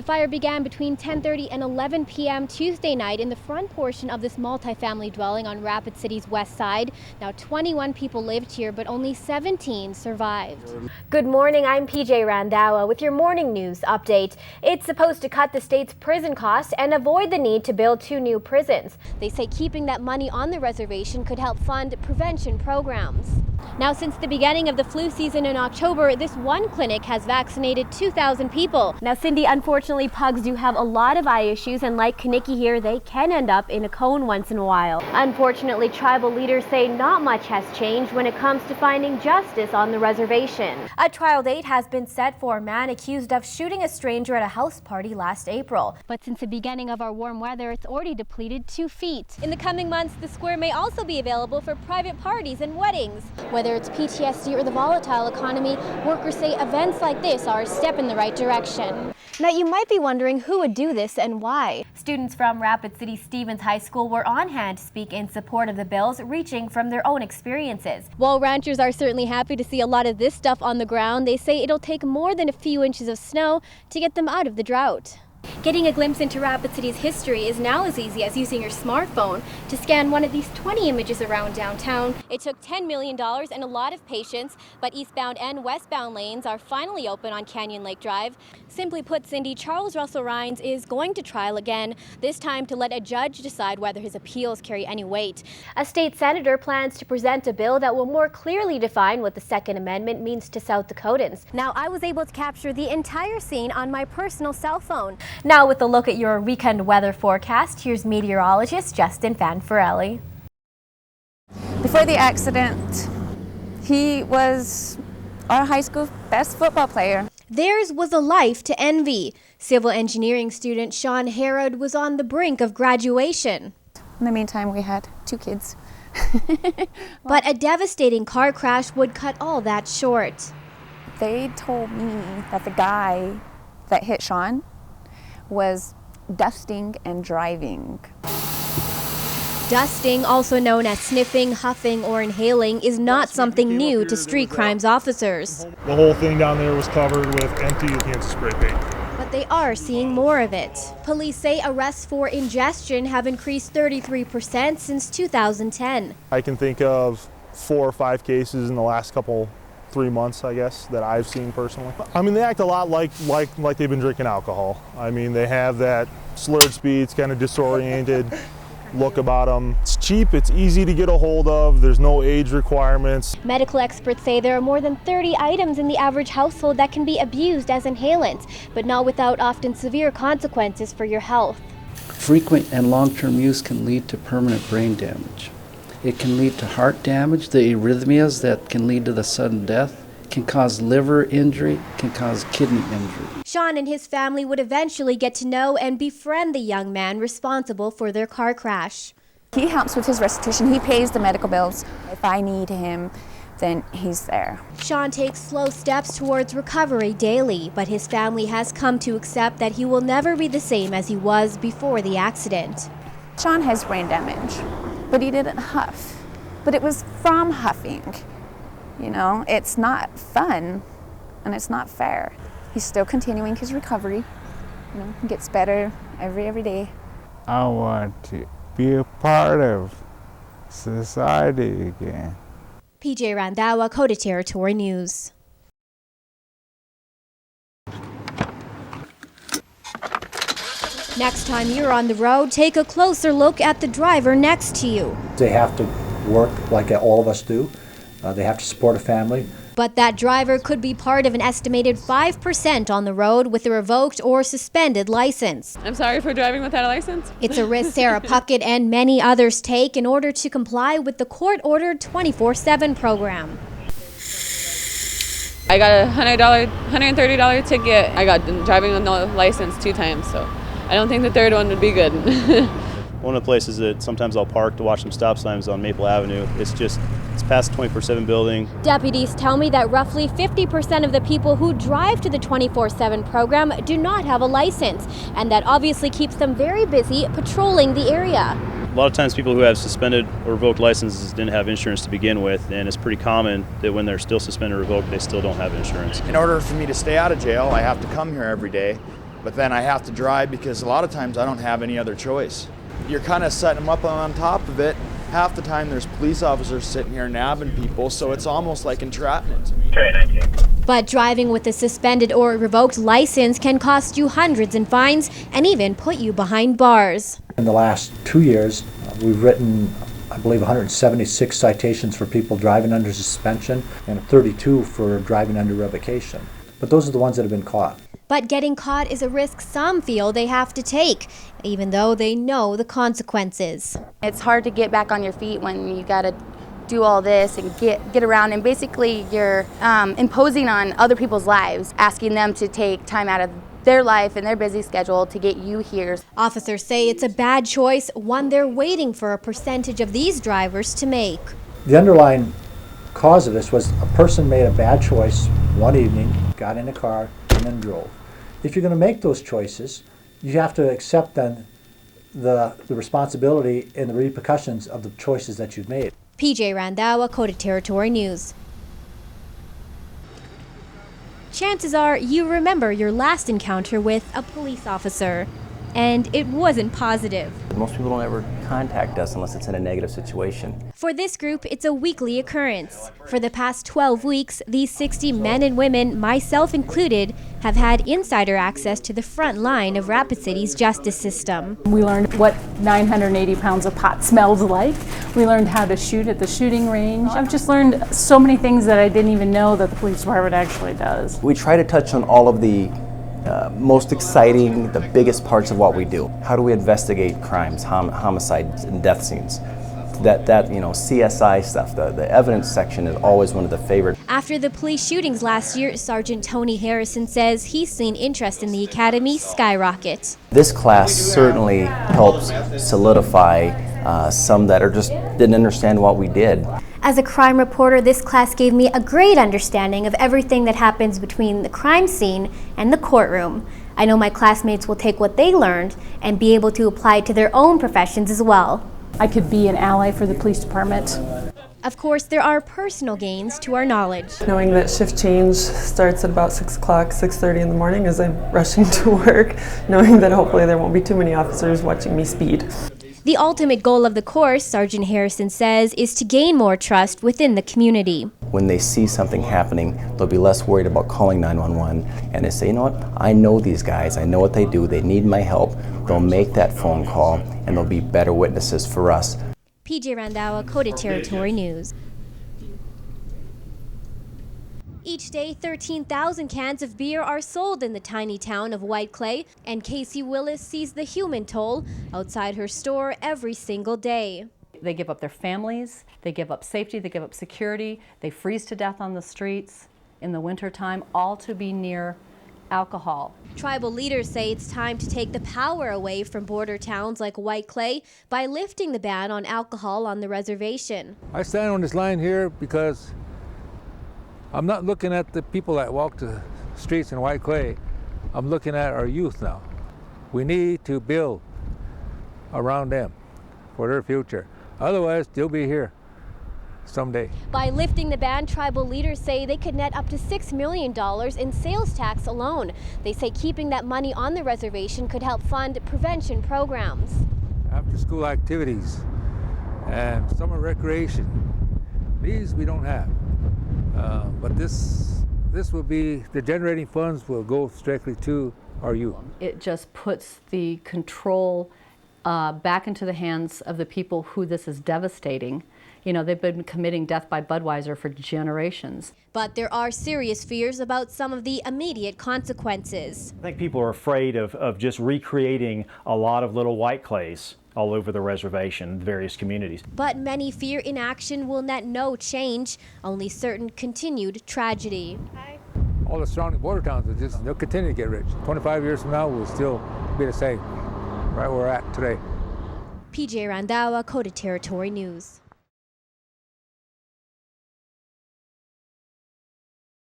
fire began between 10:30 and 11 p.m. Tuesday night in the front portion of this multifamily dwelling on Rapid City's west side. Now 21 people lived here, but only 17 survived. Good morning, I'm PJ Randhawa with your morning news update. It's supposed to cut the state's prison costs and avoid the need to build 2 new prisons. They say keeping that money on the reservation could help fund prevention programs. Now, since the beginning of the flu season in October, this one clinic has vaccinated 2,000 people. Now, Cindy, unfortunately, pugs do have a lot of eye issues, and like Kaniki here, they can end up in a cone once in a while. Unfortunately, tribal leaders say not much has changed when it comes to finding justice on the reservation. A trial date has been set for a man accused of shooting a stranger at a house party last April. But since the beginning of our warm weather, it's already depleted 2 feet. In the coming months, the square may also be available for private parties and weddings. Whether it's PTSD or the volatile economy, workers say events like this are a step in the right direction. Now, you might be wondering who would do this and why. Students from Rapid City Stevens High School were on hand to speak in support of the bills, reaching from their own experiences. While ranchers are certainly happy to see a lot of this stuff on the ground, they say it'll take more than a few inches of snow to get them out of the drought. Getting a glimpse into Rapid City's history is now as easy as using your smartphone to scan one of these 20 images around downtown. It took $10 million and a lot of patience, but eastbound and westbound lanes are finally open on Canyon Lake Drive. Simply put, Cindy, Charles Russell Rhines is going to trial again, this time to let a judge decide whether his appeals carry any weight. A state senator plans to present a bill that will more clearly define what the Second Amendment means to South Dakotans. Now, I was able to capture the entire scene on my personal cell phone. Now, with a look at your weekend weather forecast, here's meteorologist Justin Fanfarelli. Before the accident, he was our high school best football player. Theirs was a life to envy. Civil engineering student Sean Harrod was on the brink of graduation. In the meantime, we had 2 kids. But a devastating car crash would cut all that short. They told me that the guy that hit Sean was dusting and driving. Dusting, also known as sniffing, huffing, or inhaling, is not something new to street crimes officers. The whole thing down there was covered with empty cans of spray paint. But they are seeing more of it. Police say arrests for ingestion have increased 33% since 2010. I can think of 4 or 5 cases in the last 3 months, I guess, that I've seen personally. I mean, they act a lot like they've been drinking alcohol. I mean, they have that slurred speeds, kind of disoriented look about them. It's cheap, it's easy to get a hold of, there's no age requirements. Medical experts say there are more than 30 items in the average household that can be abused as inhalants, but not without often severe consequences for your health. Frequent and long-term use can lead to permanent brain damage. It can lead to heart damage, the arrhythmias that can lead to the sudden death, can cause liver injury, can cause kidney injury. Sean and his family would eventually get to know and befriend the young man responsible for their car crash. He helps with his restitution. He pays the medical bills. If I need him, then he's there. Sean takes slow steps towards recovery daily, but his family has come to accept that he will never be the same as he was before the accident. Sean has brain damage, but he didn't huff. But it was from huffing. You know, it's not fun and it's not fair. He's still continuing his recovery. You know, he gets better every day. I want to be a part of society again. PJ Randhawa, Coda Territory News. Next time you're on the road, take a closer look at the driver next to you. They have to work like all of us do. They have to support a family. But that driver could be part of an estimated 5% on the road with a revoked or suspended license. I'm sorry for driving without a license. It's a risk Sarah Puckett and many others take in order to comply with the court-ordered 24/7 program. I got a $130 ticket. I got driving with no license 2 times, so I don't think the 3rd one would be good. One of the places that sometimes I'll park to watch some stop signs on Maple Avenue, it's past the 24/7 building. Deputies tell me that roughly 50% of the people who drive to the 24/7 program do not have a license, and that obviously keeps them very busy patrolling the area. A lot of times people who have suspended or revoked licenses didn't have insurance to begin with, and it's pretty common that when they're still suspended or revoked, they still don't have insurance. In order for me to stay out of jail, I have to come here every day but then I have to drive because a lot of times I don't have any other choice. You're kind of setting them up on top of it. Half the time there's police officers sitting here nabbing people, so it's almost like entrapment to me. But driving with a suspended or revoked license can cost you hundreds in fines and even put you behind bars. In the last 2 years, we've written, I believe, 176 citations for people driving under suspension and 32 for driving under revocation. But those are the ones that have been caught. But getting caught is a risk some feel they have to take, even though they know the consequences. It's hard to get back on your feet when you got to do all this and get around, and basically you're imposing on other people's lives, asking them to take time out of their life and their busy schedule to get you here. Officers say it's a bad choice, one they're waiting for a percentage of these drivers to make. The underlying cause of this was a person made a bad choice one evening, got in a car, and then drove. If you're going to make those choices, you have to accept then the responsibility and the repercussions of the choices that you've made. PJ Randhawa, Dakota Territory News. Chances are you remember your last encounter with a police officer, and it wasn't positive. Most people don't ever contact us unless it's in a negative situation. For this group, it's a weekly occurrence. For the past 12 weeks, these 60 men and women, myself included, have had insider access to the front line of Rapid City's justice system. We learned what 980 pounds of pot smells like. We learned how to shoot at the shooting range. I've just learned so many things that I didn't even know that the police department actually does. We try to touch on all of the most exciting, the biggest parts of what we do. How do we investigate crimes, homicides, and death scenes? That CSI stuff, the evidence section is always one of the favorites. After the police shootings last year, Sergeant Tony Harrison says he's seen interest in the academy skyrocket. This class certainly helps solidify some that just didn't understand what we did. As a crime reporter, this class gave me a great understanding of everything that happens between the crime scene and the courtroom. I know my classmates will take what they learned and be able to apply it to their own professions as well. I could be an ally for the police department. Of course, there are personal gains to our knowledge. Knowing that shift change starts at about 6 o'clock, 6:30 in the morning as I'm rushing to work, knowing that hopefully there won't be too many officers watching me speed. The ultimate goal of the course, Sergeant Harrison says, is to gain more trust within the community. When they see something happening, they'll be less worried about calling 911, and they say, you know what, I know these guys, I know what they do, they need my help. They'll make that phone call, and they'll be better witnesses for us. PJ Randhawa, Dakota Territory News. Each day, 13,000 cans of beer are sold in the tiny town of White Clay, and Casey Willis sees the human toll outside her store every single day. They give up their families, they give up safety, they give up security, they freeze to death on the streets in the wintertime, all to be near alcohol. Tribal leaders say it's time to take the power away from border towns like White Clay by lifting the ban on alcohol on the reservation. I stand on this line here because I'm not looking at the people that walk the streets in White Clay. I'm looking at our youth now. We need to build around them for their future. Otherwise, they'll be here someday. By lifting the ban, tribal leaders say they could net up to $6 million in sales tax alone. They say keeping that money on the reservation could help fund prevention programs. After school activities and summer recreation, these we don't have. But this will be, the generating funds will go strictly to our youth. It just puts the control back into the hands of the people who this is devastating. You know, they've been committing death by Budweiser for generations. But there are serious fears about some of the immediate consequences. I think people are afraid of just recreating a lot of little White Clays all over the reservation, various communities. But many fear inaction will net no change, only certain continued tragedy. All the surrounding border towns, they'll continue to get rich. 25 years from now, we'll still be the same, right where we're at today. PJ Randhawa, Dakota Territory News.